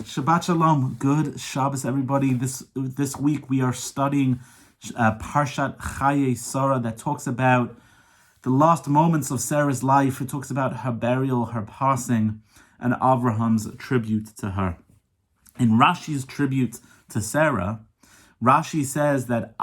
Shabbat Shalom. Good Shabbos, everybody. This week we are studying Parshat Chayei Sarah that talks about the last moments of Sarah's life. It talks about her burial, her passing, and Avraham's tribute to her. In Rashi's tribute to Sarah, Rashi says that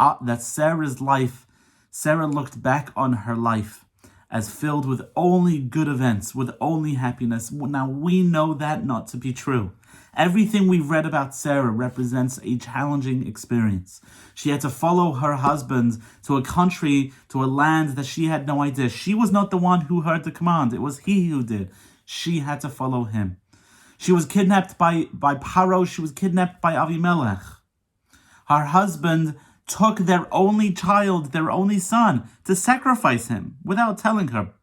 Sarah's life, Sarah looked back on her life as filled with only good events, with only happiness. Now we know that not to be true. Everything we've read about Sarah represents a challenging experience. She had to follow her husband to a country, to a land that she had no idea. She was not the one who heard the command. It was he who did. She had to follow him. She was kidnapped by Paro. She was kidnapped by Avimelech. Her husband took their only child, their only son, to sacrifice him without telling her,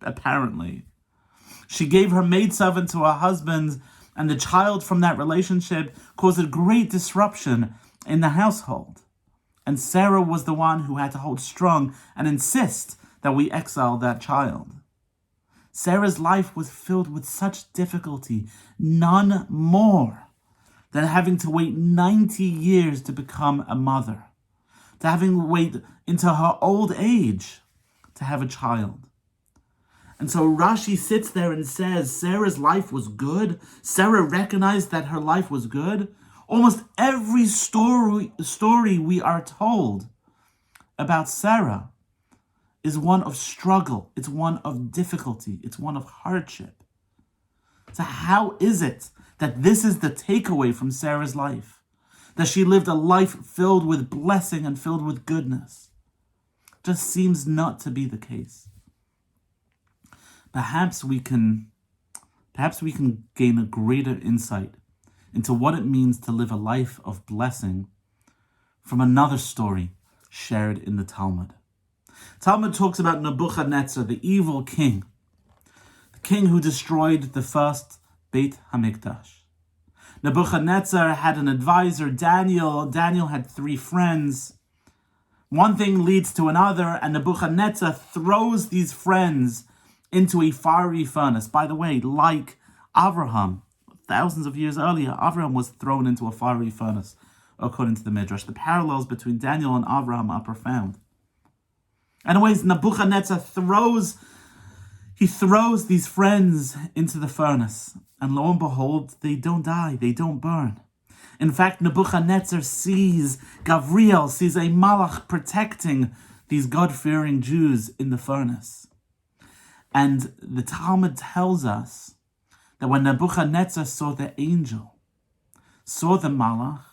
apparently. She gave her maidservant to her husband, and the child from that relationship caused a great disruption in the household. And Sarah was the one who had to hold strong and insist that we exile that child. Sarah's life was filled with such difficulty, none more than having to wait 90 years to become a mother, to having to wait into her old age to have a child. And so Rashi sits there and says Sarah's life was good. Sarah recognized that her life was good. Almost every story we are told about Sarah is one of struggle. It's one of difficulty. It's one of hardship. So how is it that this is the takeaway from Sarah's life? That she lived a life filled with blessing and filled with goodness? Just seems not to be the case. Perhaps we can gain a greater insight into what it means to live a life of blessing from another story shared in the Talmud. Talmud talks about Nebuchadnezzar, the evil king, the king who destroyed the first Beit HaMikdash. Nebuchadnezzar had an advisor, Daniel. Daniel had 3 friends. One thing leads to another, and Nebuchadnezzar throws these friends into a fiery furnace. By the way, like Abraham, thousands of years earlier, Abraham was thrown into a fiery furnace, according to the Midrash. The parallels between Daniel and Abraham are profound. Anyways, Nebuchadnezzar throws these friends into the furnace, and lo and behold, they don't die, they don't burn. In fact, Nebuchadnezzar sees a malach protecting these God-fearing Jews in the furnace. And the Talmud tells us that when Nebuchadnezzar saw the angel, saw the malach,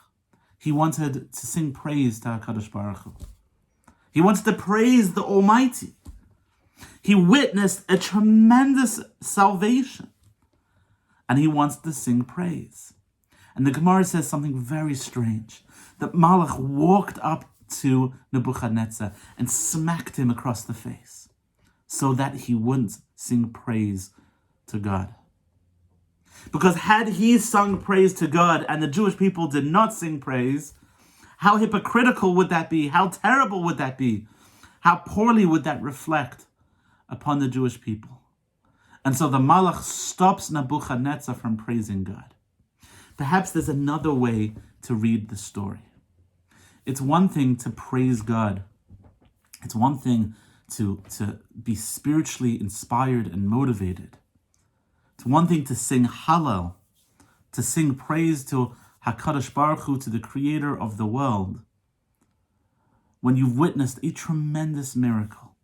he wanted to sing praise to HaKadosh Baruch Hu. He wanted to praise the Almighty. He witnessed a tremendous salvation, and he wants to sing praise. And the Gemara says something very strange. That malach walked up to Nebuchadnezzar and smacked him across the face, so that he wouldn't sing praise to God. Because had he sung praise to God and the Jewish people did not sing praise, how hypocritical would that be? How terrible would that be? How poorly would that reflect upon the Jewish people? And so the Malach stops Nebuchadnezzar from praising God. Perhaps there's another way to read the story. It's one thing to praise God. It's one thing to be spiritually inspired and motivated. It's one thing to sing Hallel, to sing praise to HaKadosh Baruch Hu, to the creator of the world, when you've witnessed a tremendous miracle.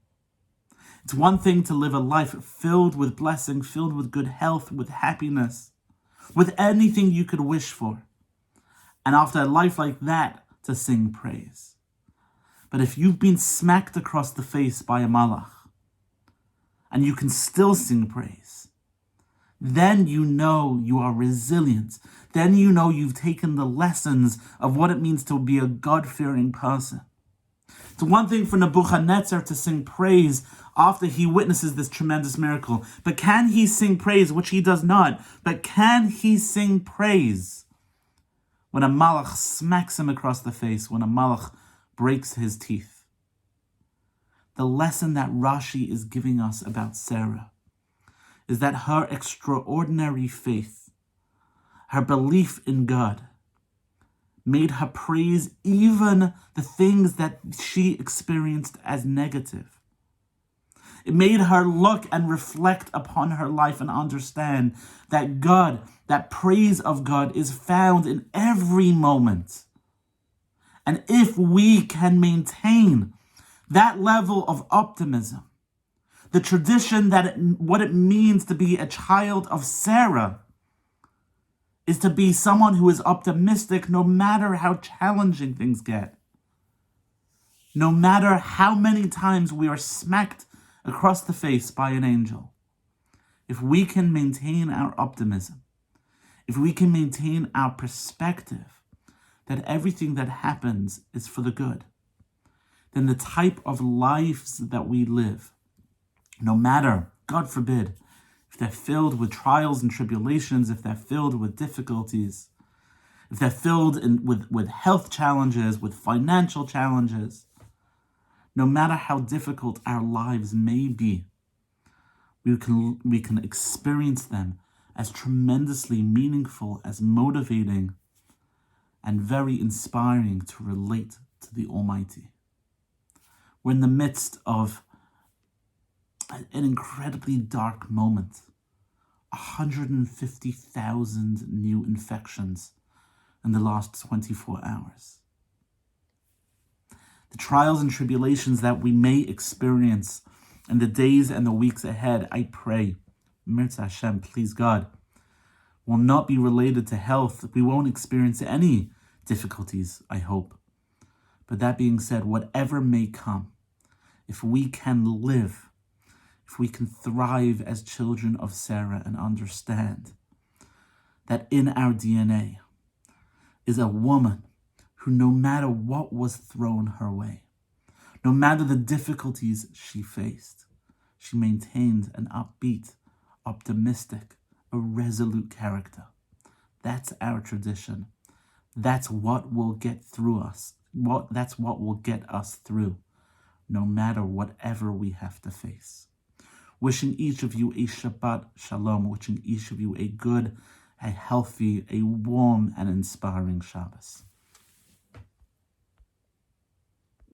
It's one thing to live a life filled with blessing, filled with good health, with happiness, with anything you could wish for. And after a life like that, to sing praise. But if you've been smacked across the face by a malach, and you can still sing praise, then you know you are resilient. Then you know you've taken the lessons of what it means to be a God-fearing person. It's one thing for Nebuchadnezzar to sing praise after he witnesses this tremendous miracle. But can he sing praise, which he does not, but can he sing praise when a malach smacks him across the face, when a malach breaks his teeth? The lesson that Rashi is giving us about Sarah is that her extraordinary faith, her belief in God made her praise even the things that she experienced as negative. It made her look and reflect upon her life and understand that God, that praise of God, is found in every moment. And if we can maintain that level of optimism, the tradition that what it means to be a child of Sarah is to be someone who is optimistic no matter how challenging things get. No matter how many times we are smacked across the face by an angel. If we can maintain our optimism, if we can maintain our perspective that everything that happens is for the good, then the type of lives that we live, no matter, God forbid, if they're filled with trials and tribulations, if they're filled with difficulties, if they're filled with health challenges, with financial challenges, no matter how difficult our lives may be, we can experience them as tremendously meaningful, as motivating, and very inspiring to relate to the Almighty. We're in the midst of an incredibly dark moment. 150,000 new infections in the last 24 hours. The trials and tribulations that we may experience in the days and the weeks ahead, I pray, Mirza Hashem, please God, will not be related to health. We won't experience any difficulties, I hope. But that being said, whatever may come, if we can live, if we can thrive as children of Sarah and understand that in our DNA is a woman who, no matter what was thrown her way, no matter the difficulties she faced, she maintained an upbeat, optimistic, a resolute character. That's our tradition. That's what will get through us. That's what will get us through, no matter whatever we have to face. Wishing each of you a Shabbat Shalom, wishing each of you a good, a healthy, a warm, and inspiring Shabbos.